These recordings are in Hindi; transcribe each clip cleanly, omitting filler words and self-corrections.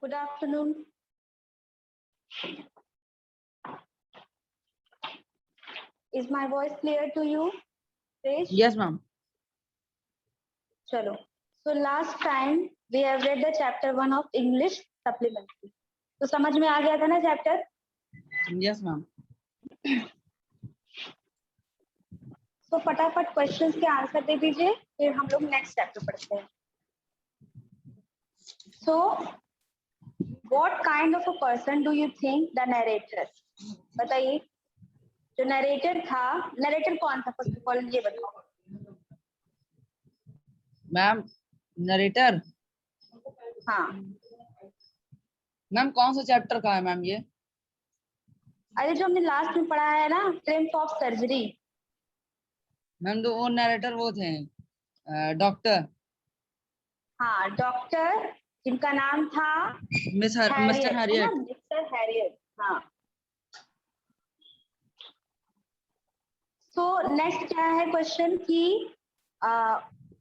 Good afternoon. Is my voice clear to you? Krish? Yes, ma'am. Chalo. So last time we have read the chapter 1 of English supplementary. तो समझ में आ गया था ना चैप्टर? Yes, ma'am. तो फटाफट क्वेश्चंस के आंसर दे दीजिए, फिर हम लोग नेक्स्ट चैप्टर पढ़ते हैं. So, what kind of a person do you think the narrator? बताइए. जो नरेटर था, नरेटर कौन था फर्स्ट ऑफ ऑल ये बताओ. Ma'am narrator. हाँ. मैम कौन सा चैप्टर का है मैम ये? अरे जो हमने लास्ट में पढ़ा है ना, ट्रिम्फ ऑफ सर्जरी. मैम तो वो नरेटर वो थे डॉक्टर. हाँ, डॉक्टर जिनका नाम था मिस्टर हैरियट. Mister Harriet. हाँ. तो नेक्स्ट क्या है क्वेश्चन कि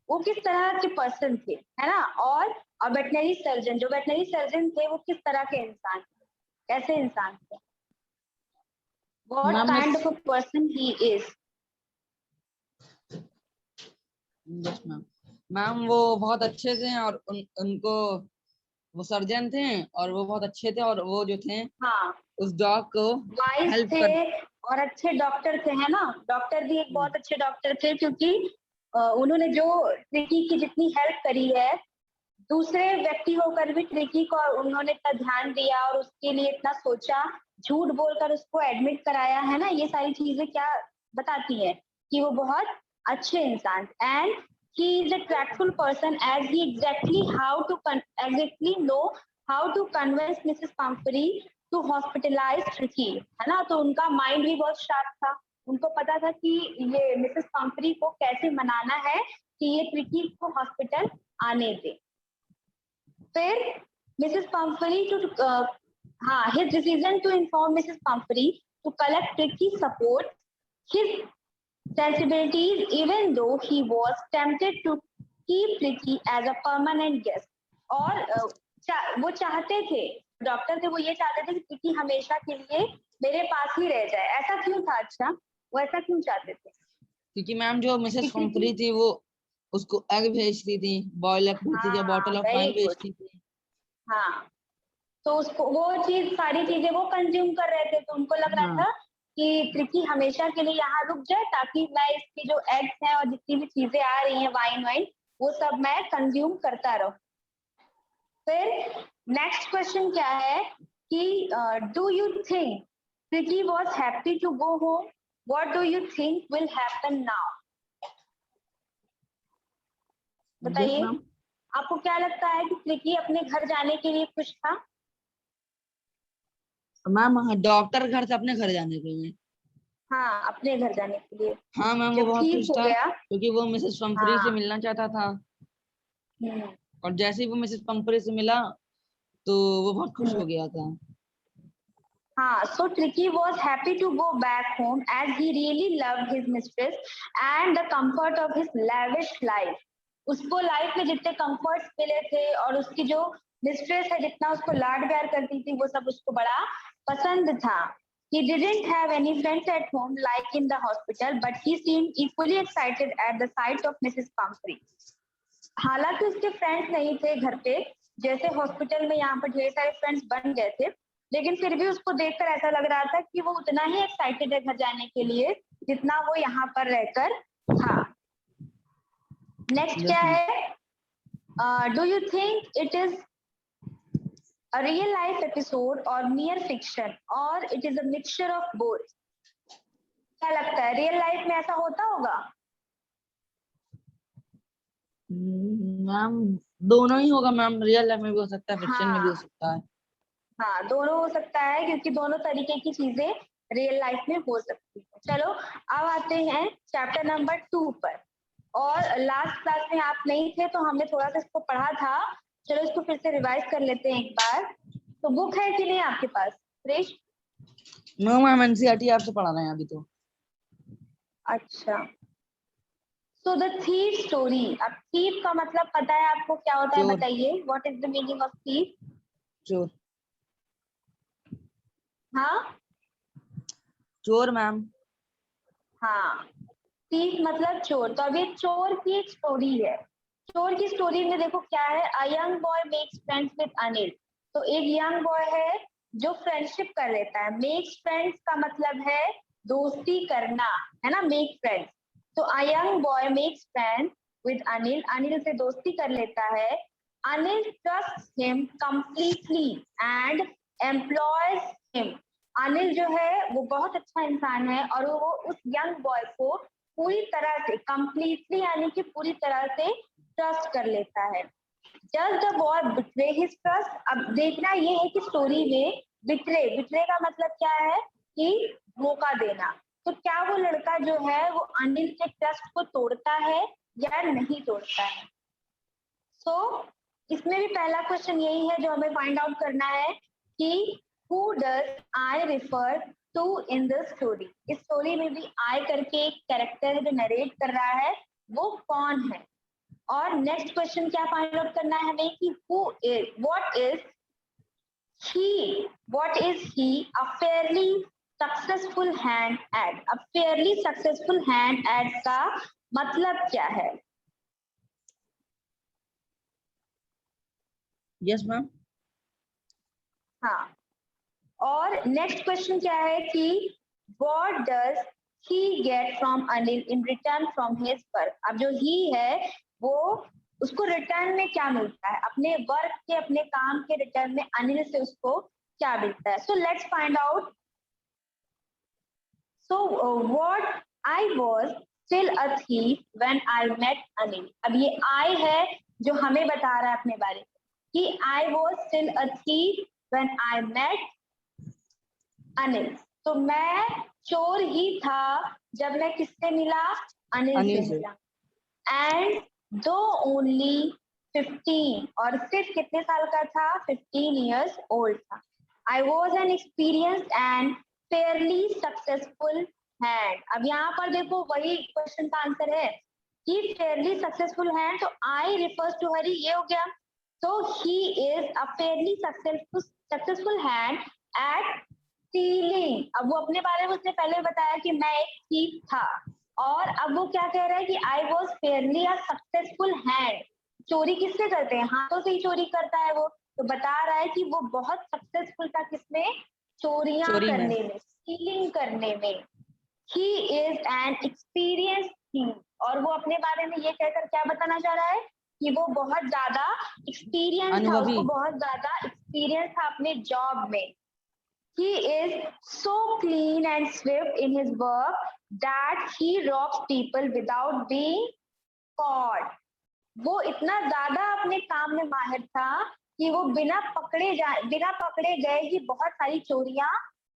वो किस तरह के पर्सन थे, है ना. और वेटनरी सर्जन, जो वेटनरी सर्जन थे वो किस तरह के इंसान थे, कैसे इंसान थे. What kind of a person he is. Yes ma'am. Ma'am वो बहुत अच्छे थे और उनको वो सर्जन थे और वो बहुत अच्छे थे और वो जो थे हाँ, उस डॉग को वाइस हेल्प थे कर. और अच्छे डॉक्टर थे, है ना. डॉक्टर भी एक बहुत अच्छे डॉक्टर थे क्योंकि उन्होंने जो ट्रिकी की जितनी हेल्प करी है, दूसरे व्यक्ति होकर भी ट्रिकी को उन्होंने इतना ध्यान दिया और उसके लिए इतना सोचा, झूठ बोलकर उसको एडमिट कराया, है ना. ये सारी चीजें क्या बताती है कि वो बहुत अच्छे इंसान. And he is a tactful person as he exactly know how to convince Mrs. Pumphrey to hospitalize Tricky, है ना. तो उनका माइंड भी बहुत शार्प था. उनको पता था कि ये मिसेस पंफरी को कैसे मनाना है कि ये ट्रिकी को हॉस्पिटल आने दे. फिर Mrs Pomfrey to his decision to inform Mrs. Pumphrey to collect Tricky support his sensibilities, even though he was tempted to keep Tricky as a permanent guest. और वो चाहते थे, डॉक्टर थे, वो ये चाहते थे कि ट्रिकी हमेशा के लिए मेरे पास ही रह जाए. ऐसा क्यों था? अच्छा, वो ऐसा क्यों चाहते थे? क्योंकि मैम जो मिसेस पंफरी थी वो उसको एग भेजती थी, बॉयल एग भेजती थी, बॉटल ऑफ वाइन भेजती थी. हाँ, तो उसको वो चीज सारी चीजें वो कंज्यूम कर रहे थे, तो उनको लग रहा था कि ट्रिकी हमेशा के लिए यहाँ रुक जाए ताकि मैं इसकी जो एग्स हैं और जितनी भी चीजें आ रही हैं वाइन वो सब मैं कंज्यूम करता रहूं. फिर नेक्स्ट क्वेश्चन क्या है कि do you think Tricky was happy to go home. What do you think will happen now. बताइए. आपको क्या लगता है कि ट्रिकी अपने घर जाने के लिए खुश था? मैम डॉक्टर घर से अपने घर जाने के लिए. हाँ, अपने घर जाने के लिए. हाँ मैम वो जब बहुत ठीक खुश हो था गया. क्योंकि वो मिसेस पंफरी से मिलना चाहता था और जैसे ही वो मिसेस पंफरी से मिला तो वो बहुत खुश हो गया था. हाँ, so Tricky was happy to go back home as he really loved his mistress and the comfort of his lavish life. उसको लाइफ में जितने कंफर्ट्स मिले थे और उसकी जो मिस्ट्रेस है जितना उसको लाड प्यार करती थी वो सब उसको बड़ा पसंद था. He didn't have any friends at home like in the hospital, but he seemed equally excited at the sight of Mrs. Pumphrey. हालांकि उसके फ्रेंड्स नहीं थे घर पे, जैसे हॉस्पिटल में यहाँ पर ढेर सारे फ्रेंड्स बन गए थे, लेकिन फिर भी उसको देखकर ऐसा लग रहा था कि वो उतना ही एक्साइटेड है घर जाने के लिए जितना वो यहाँ पर रहकर था. नेक्स्ट क्या है? Do you think it is a real life episode और mere fiction और it is a mixture of both. क्या लगता है, रियल लाइफ में ऐसा होता होगा? मैम दोनों ही होगा मैम. रियल लाइफ में भी हो सकता है, फिक्शन में भी हो सकता है. हाँ, दोनों हो सकता है क्योंकि दोनों तरीके की चीजें रियल लाइफ में हो सकती है. चलो अब आते हैं चैप्टर नंबर 2 पर. और लास्ट क्लास में आप नहीं थे तो हमने थोड़ा सा इसको पढ़ा था. चलो इसको फिर से रिवाइज कर लेते हैं एक बार. तो बुक है कि नहीं आपके पास सुरेश? नो मैम एनसीईआरटी आपसे पढ़ा रहे हैं अभी तो. अच्छा. So the thief story. अब थीफ का मतलब पता है आपको क्या होता है? बताइए. What is the meaning of thief? चोर। हाँ चोर मैम। हाँ, thief मतलब चोर। तो अभी चोर की एक स्टोरी है। चोर की स्टोरी में देखो क्या है, a young boy makes friends with Anil. तो एक यंग बॉय है जो फ्रेंडशिप कर लेता है। मेक्स फ्रेंड्स का मतलब है दोस्ती करना, है ना, मेक फ्रेंड्स। तो a young boy makes friends with Anil, Anil से दोस्ती कर लेता है। Anil trust him completely and employees him. Anil जो है वो बहुत अच्छा इंसान है और वो उस यंग बॉय को पूरी तरह से कंप्लीटली यानी कि पूरी तरह से ट्रस्ट कर लेता है। Just the boy betray his trust. अब देखना ये है कि स्टोरी में बिट्रे, बिट्रे का मतलब क्या है कि धोखा देना। तो क्या वो लड़का जो है वो अनिल के ट्रस्ट को तोड़ता है या नहीं तोड़ता है। सो इसमें भी पहला क्वेश्चन यही है जो हमें फाइंड आउट करना है कि who does I refer to in the story। इस स्टोरी में भी I करके एक कैरेक्टर है जो नरेट कर रहा है, वो कौन है। और नेक्स्ट क्वेश्चन क्या फाइंड आउट करना है हमें कि who is, what is he a fairly successful hand at। अब fairly successful hand at का मतलब क्या है। Yes ma'am. हाँ, और नेक्स्ट क्वेश्चन क्या है कि what does he get from Anil in return from his work। अब जो he है वो उसको रिटर्न में क्या मिलता है, अपने वर्क के, अपने काम के रिटर्न में अनिल से उसको क्या मिलता है। So let's find out. So what I was still a thief when I met Anil. अब ये I है जो हमें बता रहा है अपने बारे में कि I was still a thief when I met Anil. तो मैं चोर ही था जब मैं किससे मिला, अनिल से मिला। एंड दो ओनली 15, और सिर्फ कितने साल का था, 15 years old था। I was an experience and Fairlie successful hand. अब यहाँ पर देखो वही क्वेश्चन का आंसर है कि फेयरली सक्सेसफुल हैंड, तो आई रिफर्स टू हरी, ये हो गया। तो he is a fairly successful hand eight stealing. अब वो अपने बारे में उसने पहले बताया कि मैं एक थीफ था, और अब वो क्या कह रहा है कि I was Fairlie a successful hand. चोरी किससे करते हैं, हाथों से ही चोरी करता है वो। तो बता रहा है कि वो बहुत सक्सेसफुल था किसमें, चोरियां चोरी में। करने में, स्टीलिंग करने में। He is an experience thief, और वो अपने बारे में ये कहकर क्या बताना चाह रहा है कि वो बहुत ज्यादा एक्सपीरियंस था, अनुभवी। उसको बहुत ज्यादा एक्सपीरियंस था अपने जॉब में। He is so clean and swift in his work that he robs people without being caught। वो इतना ज्यादा अपने काम में माहिर था कि वो बिना पकड़े गए ही बहुत सारी चोरियां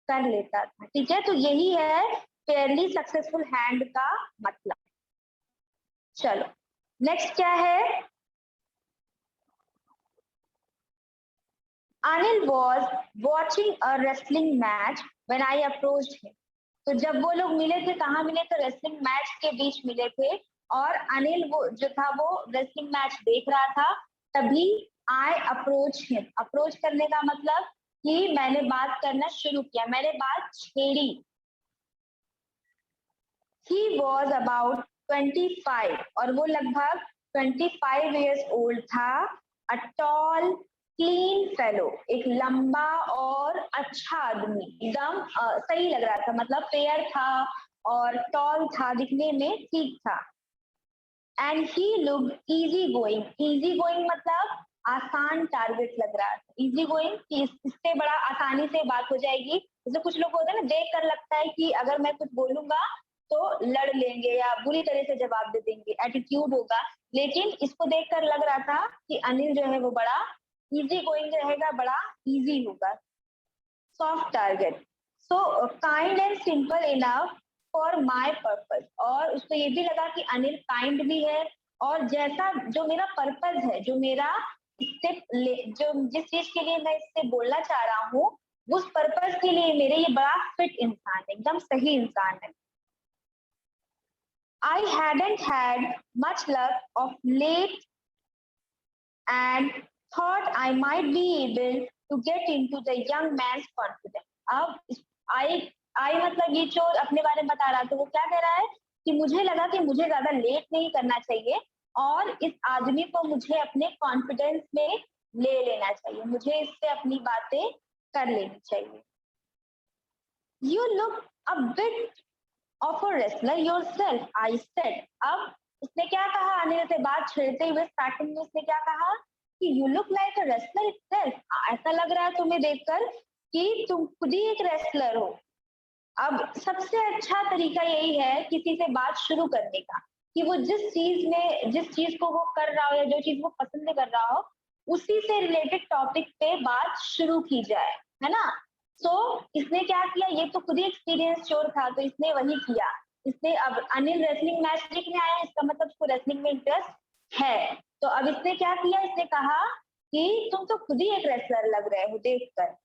कर लेता था। ठीक है, तो यही है फेयरली सक्सेसफुल हैंड का मतलब। चलो नेक्स्ट क्या है। Anil was watching a wrestling match when I approached him। तो जब वो लोग मिले थे, कहाँ मिले थे, रेसलिंग मैच के बीच मिले थे। और अनिल वो जो था वो रेसलिंग मैच देख रहा था। तभी आई अप्रोच हिम, अप्रोच करने का मतलब कि मैंने बात करना शुरू किया, मैंने बात छेड़ी। ही वॉज अबाउट 25, और वो लगभग 25 years old था। अ टॉल क्लीन फेलो, एक लंबा और अच्छा आदमी, एकदम सही लग रहा था, मतलब फेयर था और टॉल था, दिखने में ठीक था। And he look easy going, easy going मतलब आसान टारगेट लग रहा था। इजी गोइंग कि इससे बड़ा आसानी से बात हो जाएगी। जैसे कुछ लोग होते हैं ना, देख कर लगता है कि अगर मैं कुछ बोलूंगा तो लड़ लेंगे या बुरी तरह से जवाब दे देंगे, एटीट्यूड होगा। लेकिन इसको देखकर लग रहा था कि अनिल जो है वो बड़ा इजी गोइंग रहेगा, बड़ा इजी होगा। Soft target, so kind and simple enough for my purpose. और उसको ये भी लगा कि अनिल काइंड भी है, और जैसा जो मेरा पर्पस है, जो मेरा जो जिस चीज के लिए मैं इससे बोलना चाह रहा हूँ, उस पर्पस के लिए मेरे ये बड़ा फिट इंसान है, एकदम सही इंसान है। I hadn't had much luck of late and thought I might be able to get into the young man's confidence. अब आई मतलब ये चोर अपने बारे में बता रहा, तो वो क्या कह रहा है कि मुझे लगा कि मुझे ज्यादा लेट नहीं करना चाहिए और इस आदमी को मुझे अपने कॉन्फिडेंस में ले लेना चाहिए, मुझे इससे अपनी बातें कर लेनी चाहिए. You look a bit of a wrestler yourself, I said. अब उसने क्या कहा, अनिल से बात छेड़ते हुए स्टार्टिंग में उसने क्या कहा कि you look like a wrestler itself. ऐसा लग रहा है तुम्हें देखकर कि तुम खुद ही एक रेसलर हो. अब सबसे अच्छा तरीका यही है किसी से बात शुरू करने का कि वो जिस चीज को वो कर रहा हो या जो चीज वो पसंद कर रहा हो उसी से रिलेटेड टॉपिक पे बात शुरू की जाए, है ना. सो इसने क्या किया, ये तो खुद ही एक्सपीरियंस चोर था तो इसने वही किया. इसने अब अनिल रेसलिंग मैच देखने आया, इसका मतलब उसको रेसलिंग में इंटरेस्ट है. तो अब इसने क्या किया, इसने कहा कि तुम तो खुद ही एक रेसलर लग रहे हो देखकर.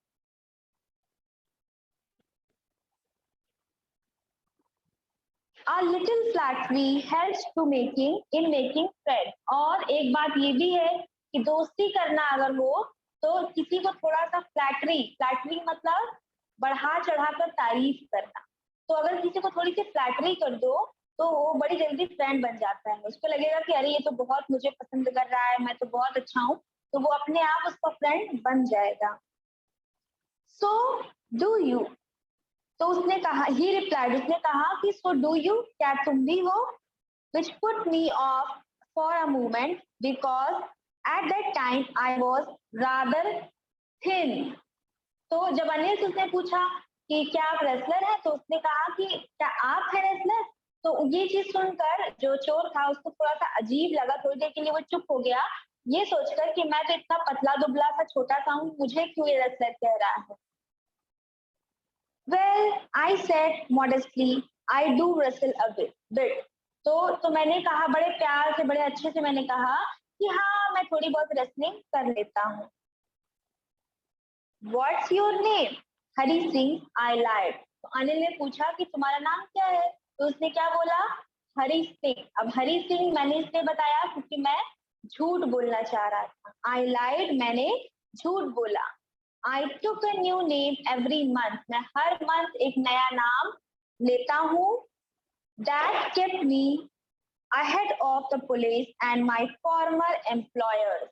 A little flattery helps to making friends. और एक बात ये भी है कि दोस्ती करना अगर हो तो किसी को थोड़ा सा फ्लैटरी मतलब बढ़ा चढ़ाकर तारीफ करना. तो अगर किसी को थोड़ी सी फ्लैटरी कर दो तो वो बड़ी जल्दी फ्रेंड बन जाता है. उसको लगेगा कि अरे ये तो बहुत मुझे पसंद कर रहा है, मैं तो बहुत अच्छा हूँ, तो वो अपने आप उसका फ्रेंड बन जाएगा. सो डू यू, तो उसने कहा, ही रिप्लाइड, उसने कहा कि सो डू यू, क्या तुम भी हो. which put me off for a moment because at that time I was rather thin. तो जब अनिल से उसने पूछा कि क्या आप रेसलर हैं तो उसने कहा कि क्या आप हैं रेसलर. तो ये चीज सुनकर जो चोर था उसको थोड़ा सा अजीब लगा, थोड़ी देर के लिए वो चुप हो गया ये सोचकर कि मैं तो इतना पतला दुबला सा छोटा सा हूँ, मुझे क्यों ये रेसलर कह रहा है. Well, I said modestly, I do wrestle a bit. तो मैंने कहा बड़े प्यार से बड़े अच्छे से मैंने कहा कि हाँ मैं थोड़ी बहुत रेसलिंग कर लेता हूँ. What's your name? Hari Singh. I lied. तो अनिल ने पूछा कि तुम्हारा नाम क्या है, तो उसने क्या बोला, हरी सिंह. अब हरी सिंह मैंने इसलिए बताया क्योंकि मैं झूठ बोलना चाह रहा था. I lied, मैंने झूठ बोला. I took a new name every month. मैं हर मंथ एक नया नाम लेता हूँ. That kept me ahead of the police and my former employers.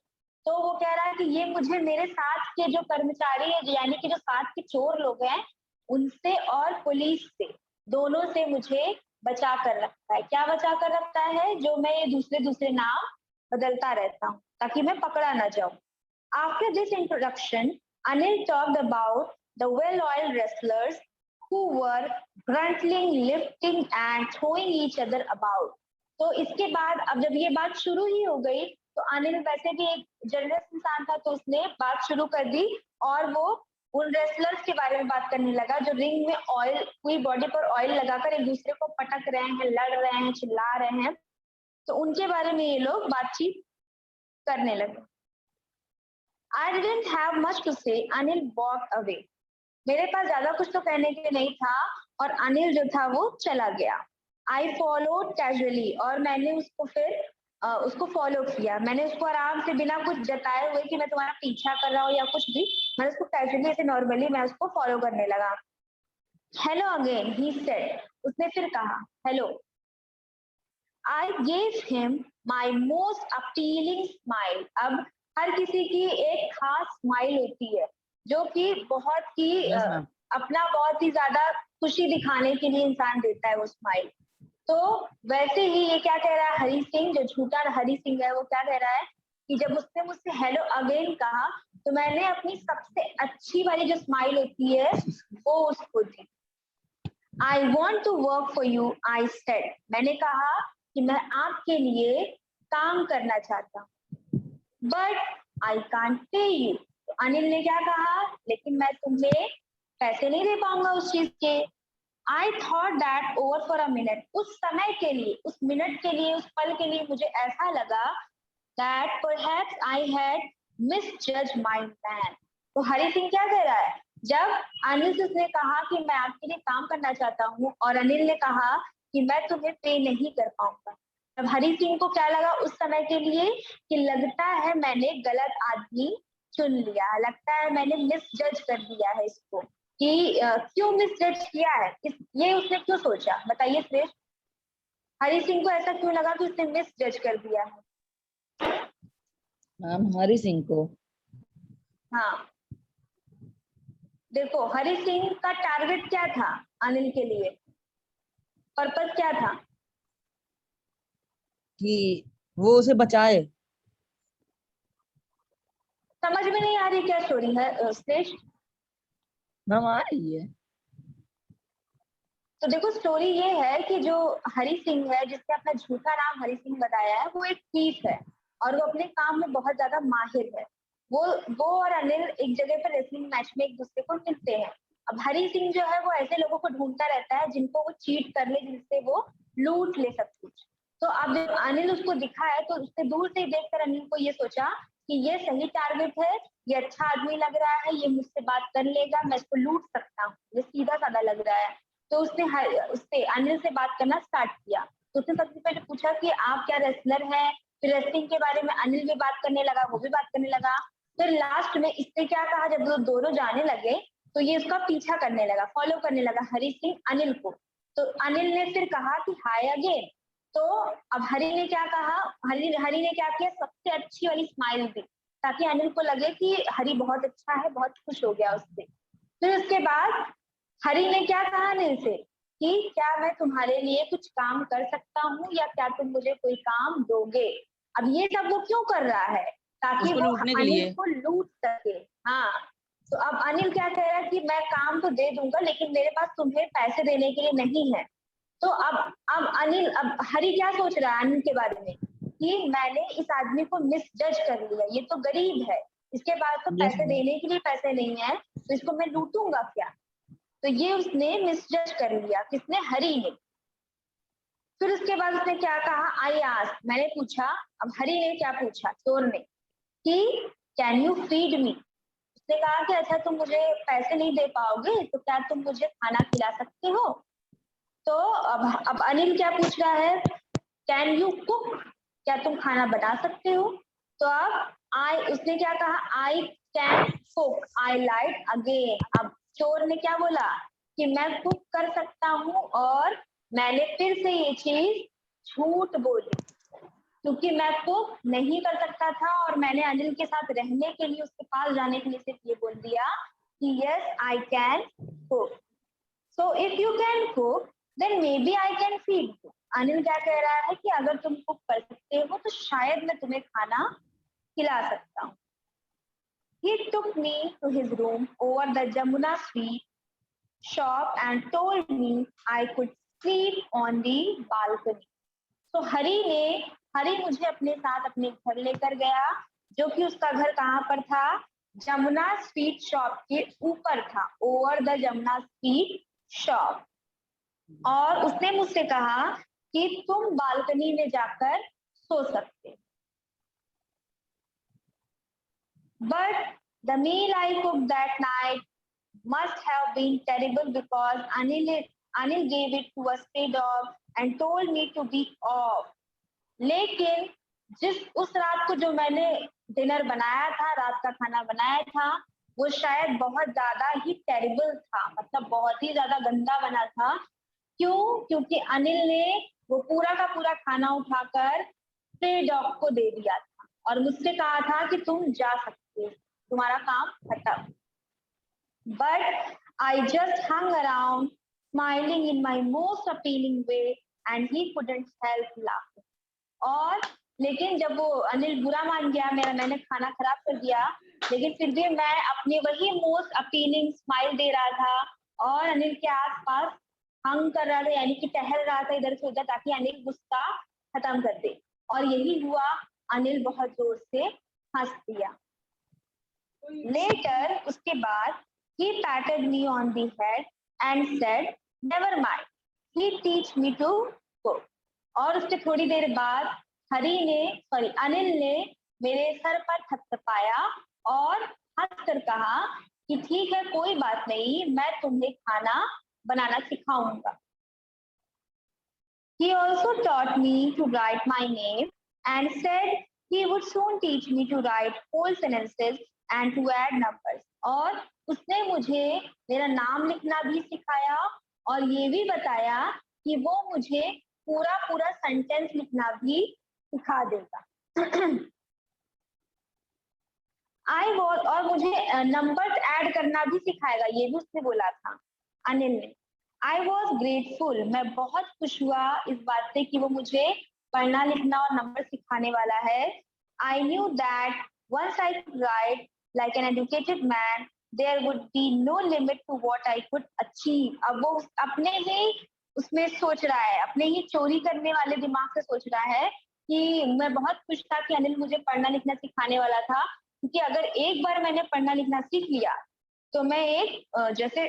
तो वो कह रहा है कि ये मुझे मेरे साथ के जो कर्मचारी है, यानी कि जो साथ के चोर लोग हैं, उनसे और पुलिस से, दोनों से मुझे बचा कर रखता है. क्या बचा कर रखता है, जो मैं ये दूसरे नाम बदलता रहता हूँ ताकि मैं पकड़ा ना जाऊं. After this introduction, Anil talked about the well-oiled wrestlers who were grunting, lifting and throwing each other about. तो इसके बाद अब जब ये बात शुरू ही हो गई तो अनिल वैसे भी एक जनरस इंसान था, तो उसने बात शुरू कर दी और वो उन रेसलर्स के बारे में बात करने लगा जो रिंग में ऑयल, पूरी बॉडी पर ऑयल लगाकर एक दूसरे को पटक रहे हैं, लड़ रहे हैं, चिल्ला रहे हैं. तो उनके बारे में ये लोग बातचीत करने लगे. I didn't have much to say. Anil walked away. मेरे पास ज्यादा कुछ तो कहने के लिए नहीं था और अनिल जो था वो चला गया. I followed casually. और मैंने उसको फिर उसको फॉलो किया. मैंने उसको आराम से बिना कुछ जताए हुए कि मैं तुम्हारा पीछा कर रहा हूँ या कुछ भी, मैंने उसको कैजुअली ऐसे नॉर्मली मैं उसको फॉलो करने लगा. Hello again, he said. उसने फिर कहा hello. I gave him my most appealing smile. अब हर किसी की एक खास स्माइल होती है जो कि बहुत ही अपना बहुत ही ज्यादा खुशी दिखाने के लिए इंसान देता है वो स्माइल. तो वैसे ही ये क्या कह रहा है हरी सिंह, जो झूठा हरी सिंह है, वो क्या कह रहा है कि जब उसने मुझसे हेलो अगेन कहा तो मैंने अपनी सबसे अच्छी वाली जो स्माइल होती है वो उसको दी. I want to work for you, I said. मैंने कहा कि मैं आपके लिए काम करना चाहता हूँ. But I can't pay you. तो अनिल ने क्या कहा, लेकिन मैं तुम्हें पैसे नहीं दे पाऊंगा उस चीज के. I thought that over for a minute. उस समय के लिए, उस मिनट के लिए, उस पल के लिए मुझे ऐसा लगा that perhaps I had misjudged my man. तो हरी सिंह क्या कह रहा है, जब अनिल से उसने कहा कि मैं आपके लिए काम करना चाहता हूँ और अनिल ने कहा कि मैं तुम्हें पे नहीं कर पाऊंगा, अब हरी सिंह को क्या लगा उस समय के लिए कि लगता है मैंने गलत आदमी चुन लिया, लगता है मैंने मिस जज कर दिया है इसको कि क्यों मिस जज किया है, ये उसने क्यों सोचा, बताइए श्रेष्ठ। हरी सिंह को ऐसा क्यों लगा कि उसने मिस जज कर दिया है? मैम हरी सिंह को, हाँ देखो, हरी सिंह का टारगेट क्या था अनिल के लिए, पर्पस क्या था? कि वो उसे बचाए। समझ में नहीं आ रही क्या स्टोरी है श्रेष्ठ? मैम आ रही है। तो देखो स्टोरी ये है कि जो हरी सिंह है, जिसने अपना झूठा नाम हरी सिंह बताया है, वो एक थीफ है और वो अपने काम में बहुत ज्यादा माहिर है। वो और अनिल एक जगह पर रेसलिंग मैच में एक दूसरे को मिलते हैं। अब हरी सिंह जो है वो ऐसे लोगों को ढूंढता रहता है जिनको वो चीट कर ले, जिनसे वो लूट ले सब कुछ। तो अब जब अनिल उसको दिखा है तो उसने दूर से ही देखकर अनिल को ये सोचा कि ये सही टारगेट है, ये अच्छा आदमी लग रहा है, ये मुझसे बात कर लेगा, मैं इसको लूट सकता हूँ, ये सीधा साधा लग रहा है। तो उससे अनिल से बात करना स्टार्ट किया। तो उसने सबसे पहले पूछा कि आप क्या रेसलर हैं, फिर रेसलिंग के बारे में अनिल भी बात करने लगा, वो भी बात करने लगा। फिर लास्ट में इसने क्या कहा, जब वो दोनों जाने लगे तो ये उसका पीछा करने लगा, फॉलो करने लगा हरी सिंह अनिल को। तो अनिल ने फिर कहा कि हाय अगेन। तो अब हरी ने क्या कहा, हरी ने क्या किया, सबसे अच्छी वाली स्माइल दी ताकि अनिल को लगे कि हरी बहुत अच्छा है, बहुत खुश हो गया उससे। फिर उसके बाद हरी ने क्या कहा अनिल से कि क्या मैं तुम्हारे लिए कुछ काम कर सकता हूँ या क्या तुम मुझे कोई काम दोगे। अब ये सब वो क्यों कर रहा है, ताकि उसको वो लूटने के अनिल लिए। को लूट सके। हाँ, तो अब अनिल क्या कह रहा है कि मैं काम तो दे दूंगा लेकिन मेरे पास तुम्हें पैसे देने के लिए नहीं है। तो अब हरी क्या सोच रहा है अनिल के बारे में कि मैंने इस आदमी को मिस जज कर लिया, ये तो गरीब है, इसके पास तो यस पैसे मैम। देने के लिए पैसे नहीं है, तो इसको मैं लूटूंगा क्या। तो ये उसने मिसजज कर लिया, किसने, हरी ने। फिर उसके बाद उसने क्या कहा, आई आस्क, मैंने पूछा। अब हरी ने क्या पूछा, चोर ने, कि कैन यू फीड मी। उसने कहा कि अच्छा तुम मुझे पैसे नहीं दे पाओगे तो क्या तुम मुझे खाना खिला सकते हो। तो अब अनिल क्या पूछ रहा है, कैन यू कुक, क्या तुम खाना बना सकते हो। तो अब उसने क्या कहा, आई can cook, I light again. अब चोर ने क्या बोला कि मैं कुक कर सकता हूँ, और मैंने फिर से ये चीज झूठ बोली क्योंकि मैं कुक नहीं कर सकता था, और मैंने अनिल के साथ रहने के लिए, उसके पास जाने के लिए सिर्फ ये बोल दिया कि yes I can cook. So if you can cook then maybe I can feed you. Anil क्या कह रहा है कि अगर तुम कुक कर सकते हो तो शायद मैं तुम्हें खाना खिला सकता हूँ। He took me to his room over the Jamuna Street shop and told me I could sleep on the balcony. तो हरी मुझे अपने साथ अपने घर लेकर गया, जो कि उसका घर कहाँ पर था, जमुना स्ट्रीट शॉप के ऊपर था, over the Jamuna street shop. और उसने मुझसे कहा कि तुम बालकनी में जाकर सो सकते। But the meal I cook that night must have been terrible because Anil gave it to a stray dog and told me to be off. लेकिन उस रात को जो मैंने डिनर बनाया था, रात का खाना बनाया था, वो शायद बहुत ज्यादा ही टेरिबल था, मतलब बहुत ही ज्यादा गंदा बना था। क्यों? क्योंकि अनिल ने वो पूरा का पूरा खाना उठाकर स्ट्रे डॉग को दे दिया था और मुझसे कहा था कि तुम जा सकते हो, तुम्हारा काम खत्म। But I just hung around, smiling in my most appealing way, and he couldn't help laughing. और लेकिन जब वो अनिल बुरा मान गया, मैंने खाना खराब कर दिया, लेकिन फिर भी मैं अपनी वही मोस्ट अपीलिंग स्माइल दे रहा था और अनिल के आसपास हंग कर रहा था, यानी कि टहल रहा था इधर से उधर, ताकि अनिल गुस्सा खत्म कर दे। और यही हुआ, अनिल बहुत जोर से हंस दिया। लेटर उसके बाद he patted me on the head and said, never mind, he teach me to cook. और उसके थोड़ी देर बाद अनिल ने मेरे सर पर थपथपाया और हंसकर कहा कि ठीक है, कोई बात नहीं, मैं तुम्हें खाना बनाना सिखाऊंगा। He also taught me to write my name and said He would soon teach me to write whole sentences and to add numbers. और उसने मुझे मेरा नाम लिखना भी सिखाया और ये भी बताया कि वो मुझे पूरा पूरा सेंटेंस लिखना भी सिखा देगा। और मुझे नंबर्स ऐड करना भी सिखाएगा, ये भी उसने बोला था अनिल ने। आई वॉज ग्रेटफुल, मैं बहुत खुश हुआ इस बात से कि वो मुझे पढ़ना लिखना और नंबर सिखाने वाला है। I knew that once I could write like an educated man, there would be no limit to what I could achieve. अब वो अपने ही उसमें सोच रहा है, अपने ही चोरी करने वाले दिमाग से सोच रहा है कि मैं बहुत खुश था कि अनिल मुझे पढ़ना लिखना सिखाने वाला था, क्योंकि अगर एक बार मैंने पढ़ना लिखना सीख लिया तो मैं एक जैसे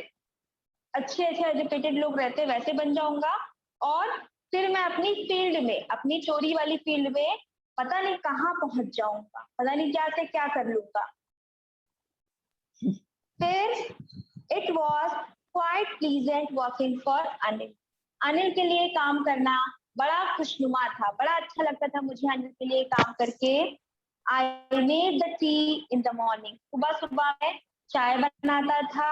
अच्छे एजुकेटेड लोग रहते वैसे बन जाऊंगा और फिर मैं अपनी फील्ड में, अपनी चोरी वाली फील्ड में पता नहीं कहाँ पहुंच जाऊंगा, पता नहीं क्या से क्या कर लूंगा। फिर it was quite pleasant working for Anil. Anil के लिए काम करना बड़ा खुशनुमा था, बड़ा अच्छा लगता था मुझे अनिल के लिए काम करके। I made the tea in the morning, सुबह सुबह में चाय बनाता था।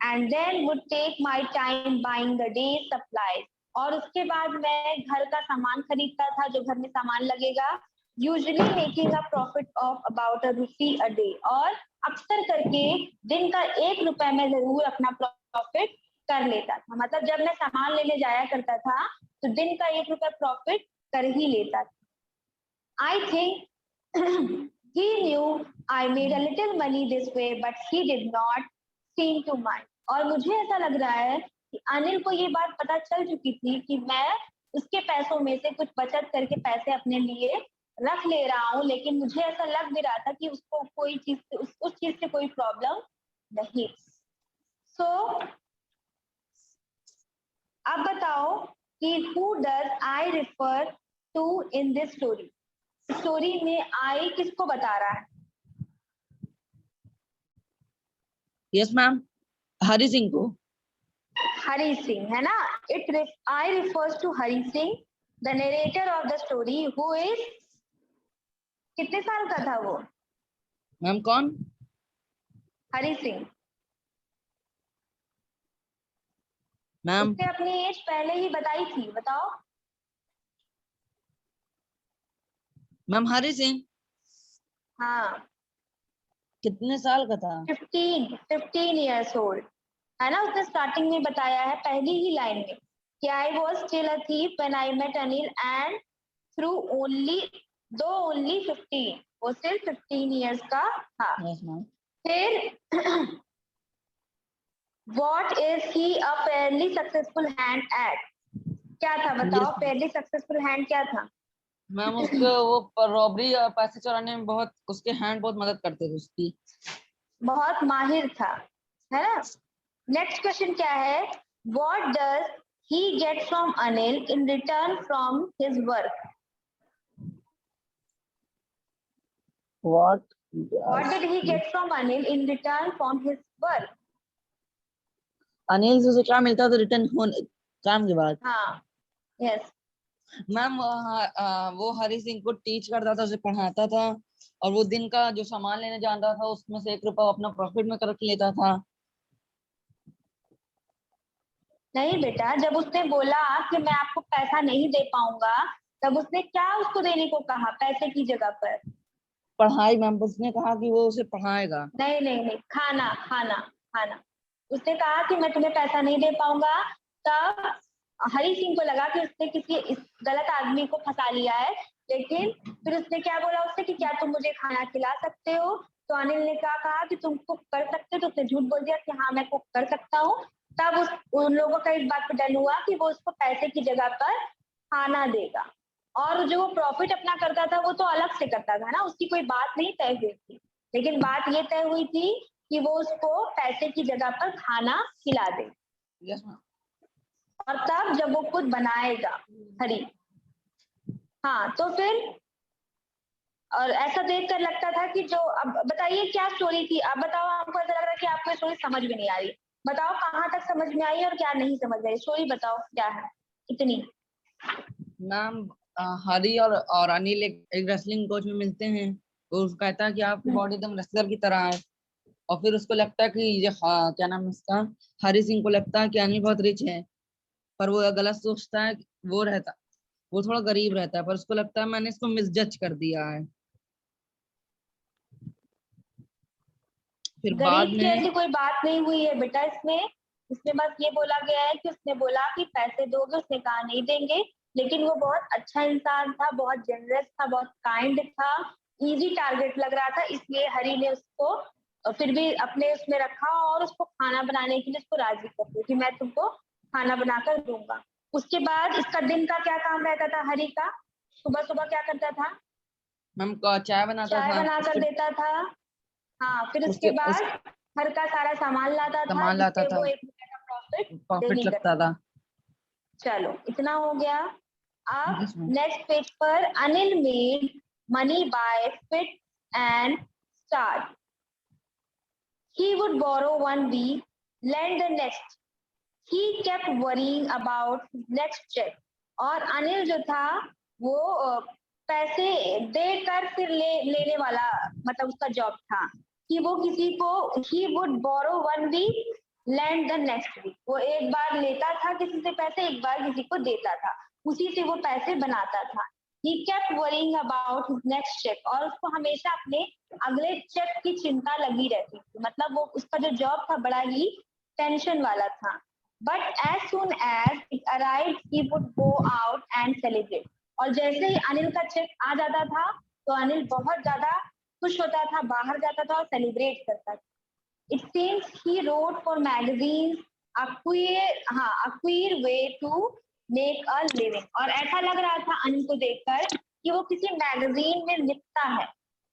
And then would take my time buying the day supplies, और उसके बाद मैं घर का सामान खरीदता था, जो घर में सामान लगेगा। Usually making a profit of about ₹1 a day, और अक्सर करके दिन का ₹1 मैं जरूर अपना प्रॉफिट कर लेता था। मतलब जब मैं सामान लेने जाया करता था तो दिन का ₹1 प्रॉफिट कर ही लेता था। I think he knew I made a little money this way, but he did not seem to mind. और मुझे ऐसा लग रहा है कि अनिल को ये बात पता चल चुकी थी कि मैं उसके पैसों में से कुछ बचत करके पैसे अपने लिए रख ले रहा हूँ, लेकिन मुझे ऐसा लग भी रहा था कि उसको कोई चीज उस चीज से कोई प्रॉब्लम नहीं। सो अब बताओ कि who does I refer to in this story? Story में आई किसको बता रहा है? यस मैम, हरि सिंह को। हरि सिंह है ना। I refers to Hari Singh, the narrator of the story, who is, कितने साल का था वो? मैम कौन? हरि सिंह। मैम उसने अपनी एज पहले ही बताई थी, बताओ। मैम हरि सिंह हाँ, कितने साल का था? 15 years old है ना। उसने स्टार्टिंग में बताया है पहली ही लाइन में कि I was still a thief when I met Anil and through only 15, वो सिर्फ 15 years का था। Yes ma'am. फिर what is he a fairly successful hand at, क्या था बताओ? Yes, फेयरली सक्सेसफुल हैंड क्या था? मैम उसको वो रॉबरी और पैसे चुराने में बहुत उसके हैंड बहुत मदद करते थे उसकी। बहुत माहिर था, है ना। नेक्स्ट क्वेश्चन क्या है? What does he get from Anil in return from his work? What What did he get from Anil in return from his work? Anil से उसे क्या मिलता था रिटर्न होने काम के बाद? हाँ, यस। मैम वो हरि सिंह को टीच करता था, उसे पढ़ाता था, और वो दिन का जो सामान लेने जाता था उसमें से ₹1 अपना प्रॉफिट में रख लेता था। नहीं बेटा, जब उसने बोला कि मैं आपको पैसा नहीं दे पाऊंगा, तब उसने क्या उसको देने को कहा पैसे की जगह पर? पढ़ाई मैम, उसने कहा कि वो उसे पढ़ाएगा। नहीं नहीं नहीं, खाना खाना खाना। उसने कहा कि मैं तुम्हें पैसा नहीं दे पाऊंगा। तब हरि सिंह को लगा कि उसने किसी इस गलत आदमी को फंसा लिया है, लेकिन फिर उसने क्या बोला उससे कि क्या तुम मुझे खाना खिला सकते हो? तो अनिल ने क्या कहा कि तुम कुक कर सकते हो, तो उसने झूठ बोल दिया कि हाँ मैं कुक कर सकता हूँ। तब उन लोगों का इस बात पर डर हुआ कि वो उसको पैसे की जगह पर खाना देगा, और जो वो प्रॉफिट अपना करता था वो तो अलग से करता था ना, उसकी कोई बात नहीं तय हुई थी। लेकिन बात ये तय हुई थी कि वो उसको पैसे की जगह पर खाना खिला दे। Yes ma'am. और तब जब वो खुद बनाएगा हरी। हाँ, तो फिर और ऐसा देखकर लगता था कि जो, अब बताइए क्या स्टोरी थी? अब बताओ, हमको ऐसा लग रहा है कि आपको स्टोरी समझ में नहीं आ रही। बताओ कहाँ तक समझ में आई और क्या नहीं समझ आई, स्टोरी बताओ क्या है इतनी। मैम हरी और अनिल एक रेसलिंग कोच में मिलते हैं। तो उसको कहता है कि आपकी बॉडी एकदम रेसलर की तरह है। और फिर उसको लगता है कि ये क्या नाम है उसका, हरी सिंह को लगता है कि अनिल बहुत रिच है, पर वो गलत सोचता है। वो रहता वो थोड़ा गरीब रहता है, पर उसको लगता है मैंने इसको मिसजज कर दिया है। फिर बाद गरीब की में ऐसी कोई बात नहीं हुई है बेटा इसमें। इसमें बस ये बोला गया है कि उसने बोला कि पैसे दोगे, उसने कहा नहीं देंगे। लेकिन वो बहुत अच्छा इंसान था, बहुत जेनरस था, बहुत काइंड था, इजी टारगेट लग रहा था, इसलिए हरी ने उसको फिर भी अपने उसमें रखा और उसको खाना बनाने के लिए उसको राजी कर दिया कि मैं तुमको खाना बनाकर दूंगा। उसके बाद इसका दिन का क्या काम रहता था हरी का? सुबह सुबह क्या करता था? मैम चाय बनाता चाय था। बनाकर देता था। हाँ, फिर उसके उस बाद घर का सारा सामान लाता था सामान लाता जिससे था, वो 1 रुपए का प्रॉफिट प्रॉफिट डेली लगता करता था। था। चलो इतना हो गया। अब यस मैम। नेक्स्ट पेज पर Anil made money by fit and start. He would borrow one week, lend the next. He kept worrying about his next check. और अनिल जो था वो पैसे देकर फिर लेने वाला, मतलब उसका जॉब था कि वो किसी को he would borrow one week, lend the next week. वो एक बार लेता था किसी से पैसे, एक बार किसी को देता था, उसी से वो पैसे बनाता था। He kept worrying about his next check. और उसको हमेशा अपने अगले चेक की चिंता लगी रहती थी। मतलब वो उसका जो जॉब था बड़ा ही टेंशन वाला था। But as soon as it arrived, he would go out and celebrate. और जैसे ही अनिल का चेक आ जाता था तो अनिल बहुत ज्यादा खुश होता था, बाहर जाता था और सेलिब्रेट करता था। It seems he wrote for magazines, a queer way to make a living. और ऐसा लग रहा था अनिल को देखकर कि वो किसी मैगजीन में लिखता है,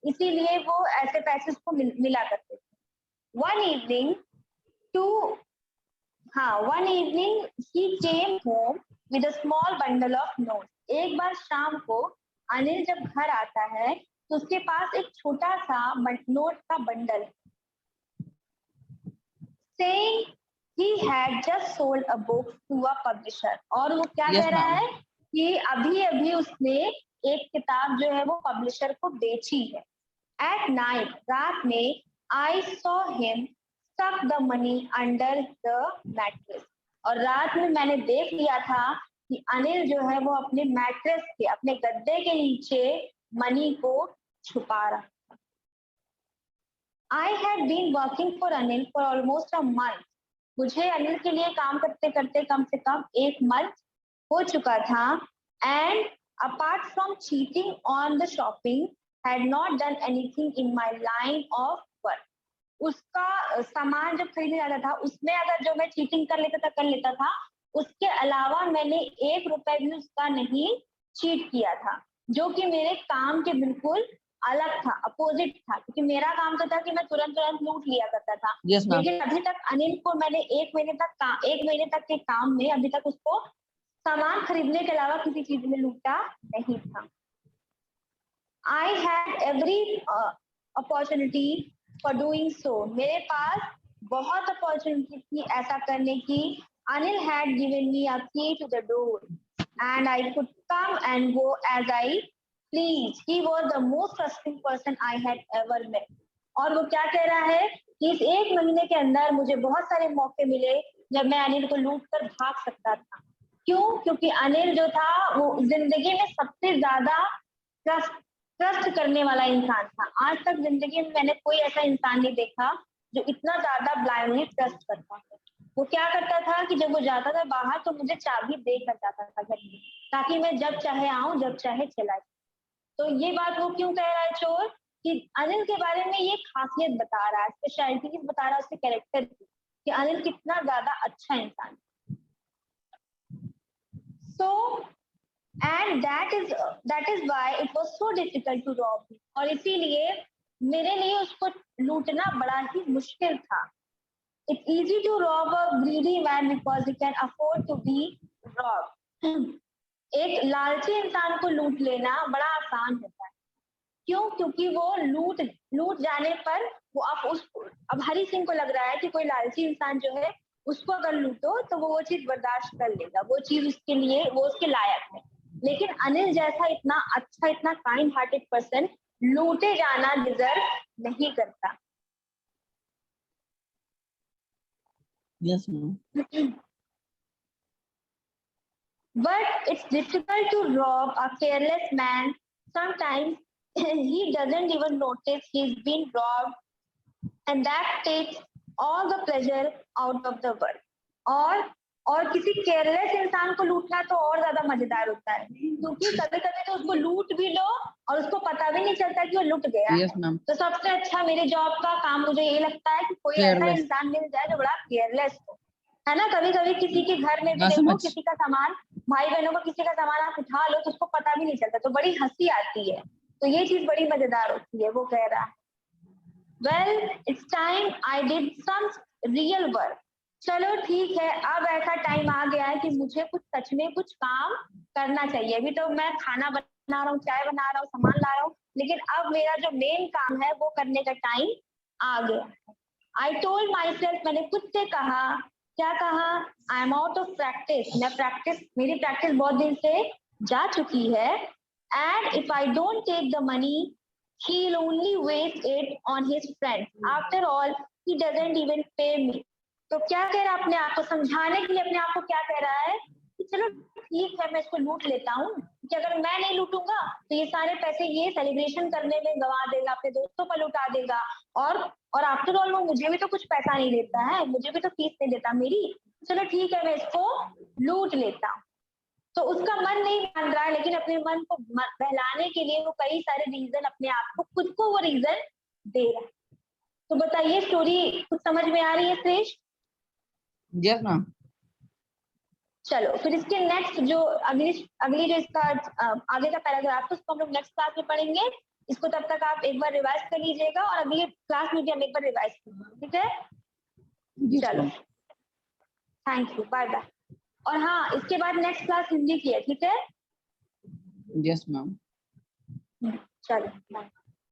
इसीलिए वो ऐसे पैसे उसको मिला करते थे। One evening he came home with a small bundle of notes. एक बार शाम को अनिल जब घर आता है तो उसके पास एक छोटा सा नोट का bundle, saying he had just sold a book to a publisher. और वो क्या यस कह रहा मैम। है कि अभी अभी उसने एक किताब जो है वो पब्लिशर को बेची है। At night, रात में, I saw him stuff the money under the mattress. और रात में मैंने देख लिया था कि अनिल जो है वो अपने मैट्रेस के, अपने गद्दे के नीचे मनी को छुपा रहा। I had been working for Anil for almost a month. मुझे अनिल के लिए काम करते करते कम से कम 1 मंथ हो चुका था। And apart from cheating on the shopping, had not done anything in my line of work. उसका सामान जब खरीदने जाता था उसमें अगर जो मैं चीटिंग कर लेता था, उसके अलावा मैंने 1 रुपए भी उसका नहीं चीट किया था, जो कि मेरे काम के बिल्कुल अलग था, अपोजिट था। क्योंकि मेरा काम तो था कि मैं तुरंत तुरंत लूट लिया करता था। Yes ma'am. लेकिन अभी तक अनिल को मैंने 1 महीने तक के काम में अभी तक उसको सामान खरीदने के अलावा किसी चीज में लूटा नहीं था। I had every opportunity for doing so. मेरे पास बहुत अपॉर्चुनिटी थी ऐसा करने की। Anil had given me a key to the door and I could come and go as I pleased. He was the most trusting person I had ever met. और वो क्या कह रहा है कि इस 1 महीने के अंदर मुझे बहुत सारे मौके मिले जब मैं अनिल को लूट कर भाग सकता था। क्यों? क्योंकि अनिल जो था वो जिंदगी में सबसे ज्यादा ट्रस्ट करने वाला इंसान था। आज तक जिंदगी में मैंने कोई ऐसा इंसान नहीं देखा जो इतना ज्यादा ब्लाइंडली ट्रस्ट करता है। वो क्या करता था कि जब वो जाता था बाहर तो मुझे चाबी देकर जाता था घर में, ताकि मैं जब चाहे आऊं जब चाहे चला जाऊं। तो ये बात वो क्यों कह रहा है चोर कि अनिल के बारे में ये खासियत बता रहा है, स्पेशलिटीज बता रहा है उसके कैरेक्टर की, कि अनिल कितना ज्यादा अच्छा इंसान। सो and that is why it was so difficult to rob him. और इसीलिए मेरे लिए उसको लूटना बड़ा ही मुश्किल था। It's easy to rob a greedy man because he can afford to be robbed. एक लालची इंसान को लूट लेना बड़ा आसान होता है। क्यों? क्योंकि वो लूट जाने पर वो अब हरी सिंह को लग रहा है कि कोई लालची इंसान जो है उसको अगर लूटो तो वो चीज बर्दाश्त कर लेगा, वो चीज उसके लिए वो उसके लायक है। लेकिन अनिल जैसा इतना अच्छा, इतना काइंड हार्टेड पर्सन लूटे जाना डिजर्व नहीं करता। Yes ma'am. But it's difficult to rob a careless man. Sometimes he doesn't even notice he's been robbed, and that takes all the pleasure out of the world. और किसी केयरलेस इंसान को लूटना तो और ज्यादा मजेदार होता है, क्योंकि कभी कभी तो उसको लूट भी लो और उसको पता भी नहीं चलता कि वो लूट गया। Yes ma'am. तो सबसे अच्छा मेरे जॉब का काम मुझे ये लगता है कि कोई ऐसा Careless. इंसान मिल जाए जो बड़ा केयरलेस हो, है ना। कभी कभी किसी के घर में भी हाँ, देखो, समझ। किसी का सामान, भाई बहनों को किसी का सामान आप उठा लो तो उसको पता भी नहीं चलता, तो बड़ी हंसी आती है। तो ये चीज बड़ी मजेदार होती है। वो कह रहा है, well it's time I did some real work. चलो ठीक है, अब ऐसा टाइम आ गया है कि मुझे कुछ सच में कुछ काम करना चाहिए। अभी तो मैं खाना बना रहा हूँ, चाय बना रहा हूँ, सामान ला रहा हूँ, लेकिन अब मेरा जो मेन काम है वो करने का टाइम आ गया। आई टोल्ड माई सेल्फ, मैंने खुद से कहा, क्या कहा, I am out of practice, मेरी प्रैक्टिस बहुत दिन से जा चुकी है। And if I don't take the money, he will only waste it on his friends. After all, he doesn't even pay me. तो क्या कह रहा है अपने आप को समझाने के लिए, अपने आप को क्या कह रहा है कि चलो ठीक है मैं इसको लूट लेता हूँ, कि अगर मैं नहीं लूटूंगा तो ये सारे पैसे ये सेलिब्रेशन करने में गवा देगा, अपने दोस्तों पर लुटा देगा, और आफ्टर ऑल वो मुझे भी तो कुछ पैसा नहीं देता है, मुझे भी तो फीस नहीं देता मेरी, चलो ठीक है मैं इसको लूट लेता हूँ। तो उसका मन नहीं मान रहा है, लेकिन अपने मन को बहलाने के लिए वो कई सारे रीजन अपने आप को, खुद को वो रीजन दे रहा है। तो बताइए, स्टोरी कुछ समझ में आ रही है श्रेष्ठ? Yes ma'am. चलो फिर इसके नेक्स्ट जो अगली जो इसका आगे का पैराग्राफ है उसको हम लोग नेक्स्ट क्लास में पढ़ेंगे। इसको तब तक आप एक बार रिवाइज कर लीजिएगा और अगली क्लास में भी हम एक बार रिवाइज करेंगे, ठीक है? चलो थैंक यू, बाय बाय। और हाँ, इसके बाद नेक्स्ट क्लास हिंदी की है, ठीक है? Yes ma'am. चलो बाय।